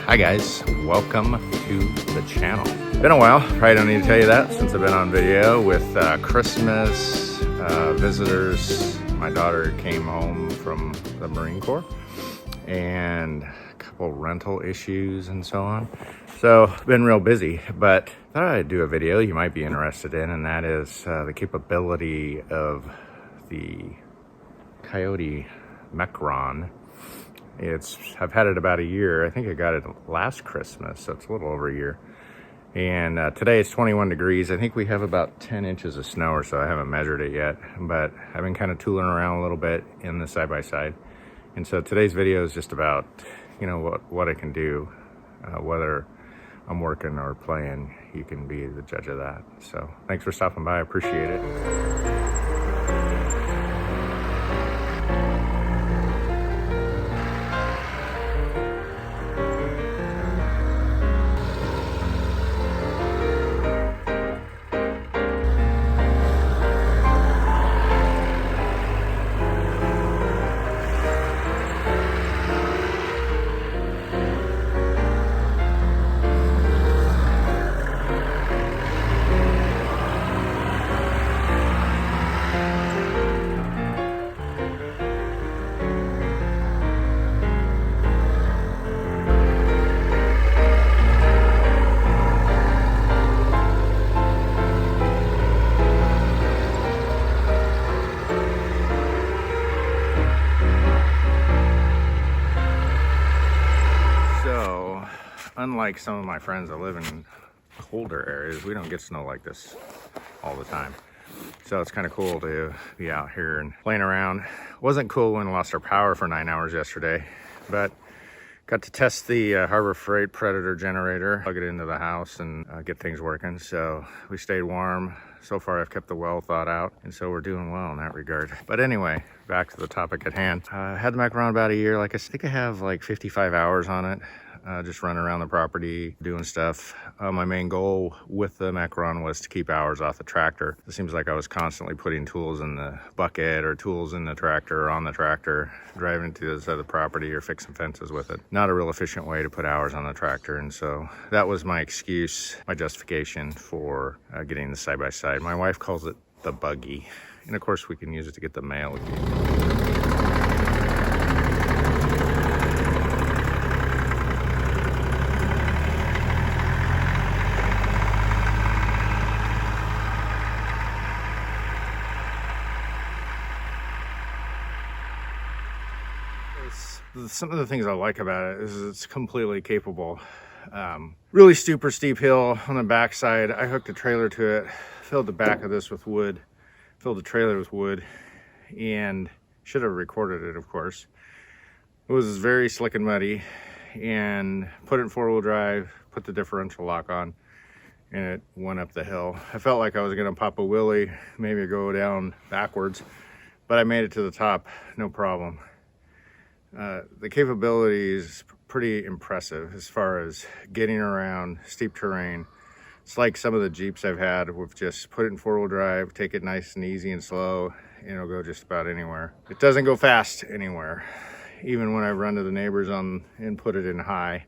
Hi guys, welcome to the channel. Been a while, probably don't need to tell you that since I've been on video with Christmas, visitors. My daughter came home from the Marine Corps and a couple rental issues and so on. So been real busy, but thought I'd do a video you might be interested in, and that is the capability of the Kioti Mechron. I've had it about a year. I think I got it last Christmas, so it's a little over a year. And today it's 21 degrees. I think we have about 10 inches of snow or so. I haven't measured it yet, but I've been kind of tooling around a little bit in the side-by-side. And so today's video is just about, you know, what I can do, whether I'm working or playing. You can be the judge of that. So thanks for stopping by. I appreciate it. Unlike some of my friends that live in colder areas, we don't get snow like this all the time. So it's kind of cool to be out here and playing around. Wasn't cool when we lost our power for 9 hours yesterday, but got to test the Harbor Freight Predator generator, plug it into the house and get things working. So we stayed warm. So far I've kept the well thawed out, and so we're doing well in that regard. But anyway, back to the topic at hand. Had the Mechron about a year. Like I think I have like 55 hours on it. Just running around the property, doing stuff. My main goal with the Mechron was to keep hours off the tractor. It seems like I was constantly putting tools in the bucket or tools in the tractor or on the tractor, driving to the other side of the property or fixing fences with it. Not a real efficient way to put hours on the tractor, and so that was my excuse, my justification for getting the side-by-side. My wife calls it the buggy, and of course we can use it to get the mail if you some of the things I like about it is it's completely capable. Really super steep hill on the backside. I hooked a trailer to it, filled the back of this with wood, filled the trailer with wood, and should have recorded it, of course. It was very slick and muddy, and put it in 4-wheel drive, put the differential lock on, and it went up the hill. I felt like I was gonna pop a wheelie, maybe go down backwards, but I made it to the top, no problem. The capability is pretty impressive as far as getting around steep terrain. It's like some of the Jeeps I've had with just put it in 4-wheel drive, take it nice and easy and slow, and it'll go just about anywhere. It doesn't go fast anywhere. Even when I run to the neighbors and put it in high,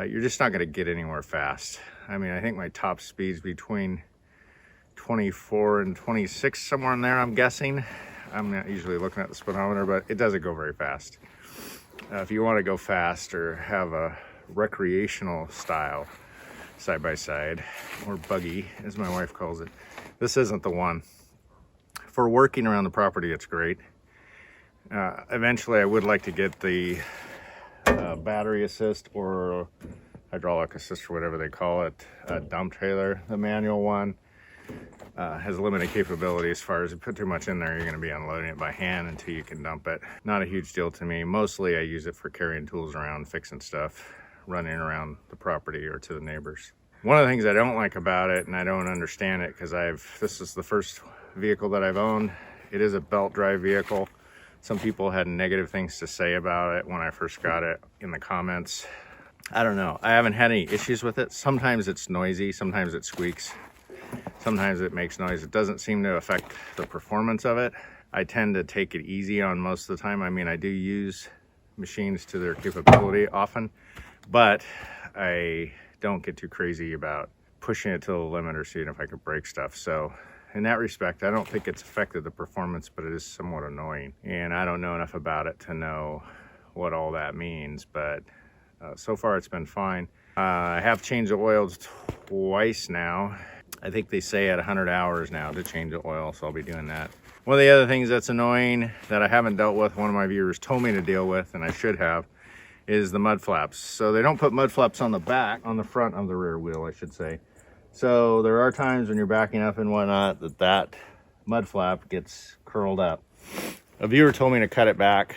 you're just not going to get anywhere fast. I mean, I think my top speed's between 24 and 26, somewhere in there, I'm guessing. I'm not usually looking at the speedometer, but it doesn't go very fast. If you want to go fast or have a recreational style side-by-side, or buggy, as my wife calls it, this isn't the one. For working around the property, it's great. Eventually, I would like to get the battery assist or hydraulic assist, or whatever they call it, dump trailer. The manual one has limited capability as far as you put too much in there, you're going to be unloading it by hand until you can dump it. Not a huge deal to me. Mostly I use it for carrying tools around, fixing stuff, running around the property or to the neighbors. One of the things I don't like about it, and I don't understand it because this is the first vehicle that I've owned. It is a belt drive vehicle. Some people had negative things to say about it when I first got it in the comments. I don't know. I haven't had any issues with it. Sometimes it's noisy, sometimes it squeaks. Sometimes it makes noise. It doesn't seem to affect the performance of it. I tend to take it easy on most of the time. I mean, I do use machines to their capability often, but I don't get too crazy about pushing it to the limit or seeing if I could break stuff. So in that respect, I don't think it's affected the performance, but it is somewhat annoying. And I don't know enough about it to know what all that means, but so far it's been fine. I have changed the oils twice now. I think they say at 100 hours now to change the oil, so I'll be doing that. One of the other things that's annoying that I haven't dealt with, one of my viewers told me to deal with, and I should have, is the mud flaps. So they don't put mud flaps on the back, on the front of the rear wheel, I should say. So there are times when you're backing up and whatnot that mud flap gets curled up. A viewer told me to cut it back.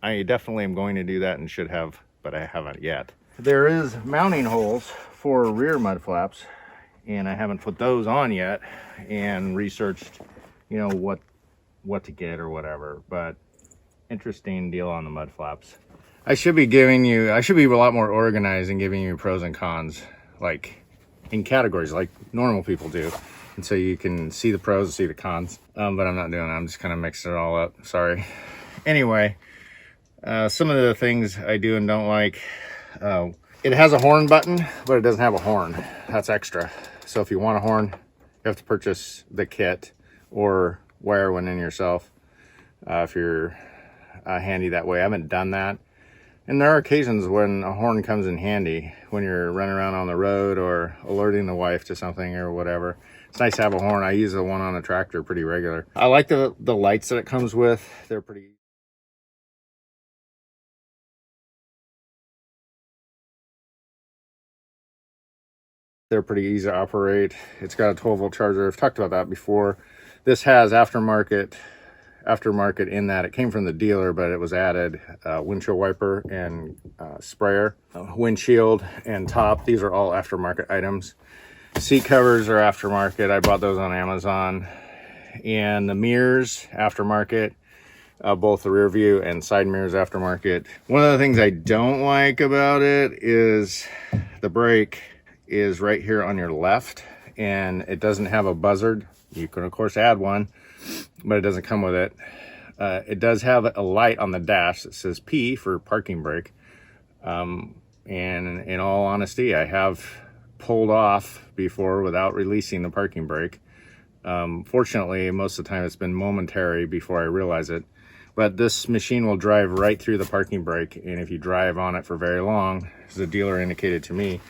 I definitely am going to do that and should have, but I haven't yet. There is mounting holes for rear mud flaps, and I haven't put those on yet and researched, you know, what to get or whatever. But interesting deal on the mud flaps. I should be a lot more organized and giving you pros and cons, like in categories like normal people do. And so you can see the pros and see the cons. But I'm not doing that. I'm just kind of mixing it all up. Sorry. Anyway, some of the things I do and don't like, it has a horn button, but it doesn't have a horn. That's extra. So if you want a horn, you have to purchase the kit or wire one in yourself if you're handy that way. I haven't done that. And there are occasions when a horn comes in handy when you're running around on the road or alerting the wife to something or whatever. It's nice to have a horn. I use the one on the tractor pretty regular. I like the lights that it comes with. They're pretty easy to operate. It's got a 12-volt charger. I've talked about that before. This has aftermarket in that it came from the dealer, but it was added windshield wiper and sprayer, windshield and top. These are all aftermarket items. Seat covers are aftermarket. I bought those on Amazon. And the mirrors, aftermarket. Both the rear view and side mirrors aftermarket. One of the things I don't like about it is the brake is right here on your left, and it doesn't have a buzzard. You can of course add one, but it doesn't come with it. It does have a light on the dash that says P for parking brake. And in all honesty, I have pulled off before without releasing the parking brake. Fortunately, most of the time it's been momentary before I realize it. But this machine will drive right through the parking brake, and if you drive on it for very long, as the dealer indicated to me,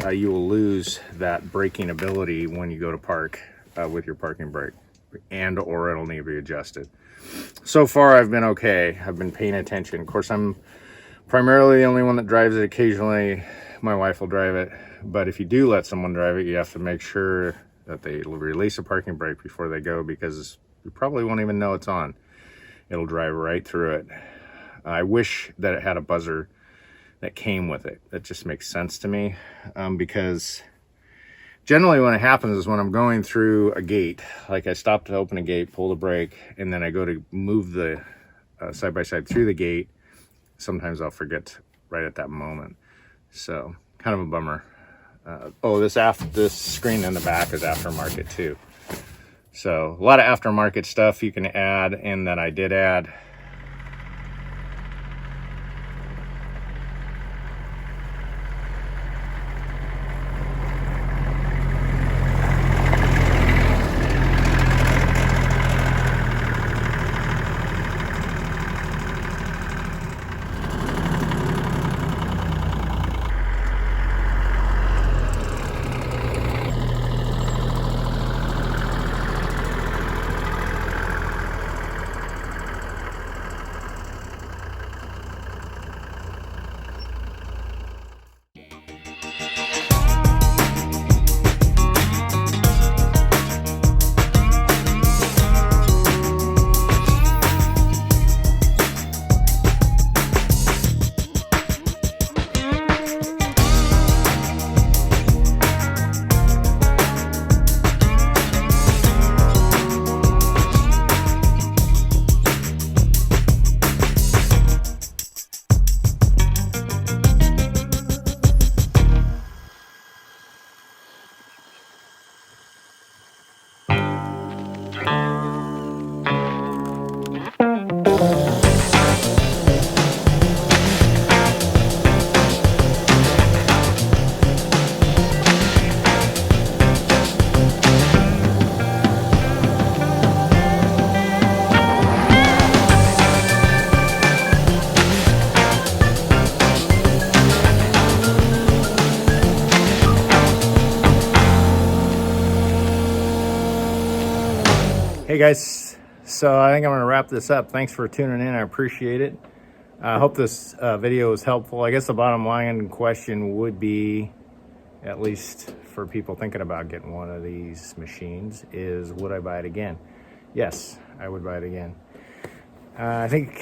you will lose that braking ability when you go to park with your parking brake, and or it'll need to be adjusted. So far I've been okay. I've been paying attention. Of course, I'm primarily the only one that drives it. Occasionally my wife will drive it, but if you do let someone drive it, you have to make sure that they release a parking brake before they go, because you probably won't even know it's on. It'll drive right through it. I wish that it had a buzzer that came with it. That just makes sense to me, because generally when it happens is when I'm going through a gate. Like I stop to open a gate, pull the brake, and then I go to move the side-by-side through the gate. Sometimes I'll forget right at that moment. So kind of a bummer. This screen in the back is aftermarket too. So a lot of aftermarket stuff you can add, and that I did add. Hey guys, so I think I'm gonna wrap this up. Thanks for tuning in, I appreciate it. I hope this video was helpful. I guess the bottom line question would be, at least for people thinking about getting one of these machines, is would I buy it again? Yes, I would buy it again. I think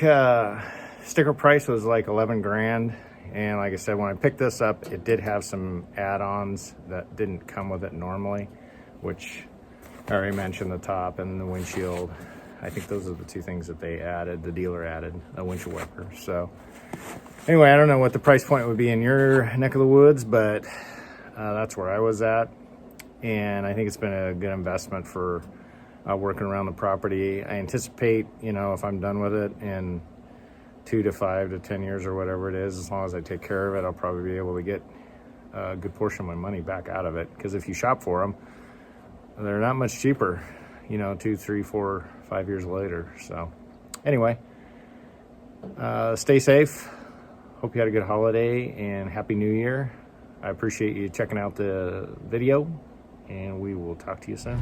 sticker price was like 11 grand. And like I said, when I picked this up, it did have some add-ons that didn't come with it normally, which I already mentioned, the top and the windshield. I think those are the two things that they added, the dealer added, a windshield wiper. So anyway, I don't know what the price point would be in your neck of the woods, but that's where I was at. And I think it's been a good investment for working around the property. I anticipate, you know, if I'm done with it in 2 to 5 to 10 years or whatever it is, as long as I take care of it, I'll probably be able to get a good portion of my money back out of it. Because if you shop for them, they're not much cheaper, you know, 2, 3, 4, 5 years later. So anyway, stay safe. Hope you had a good holiday and Happy New Year. I appreciate you checking out the video, and we will talk to you soon.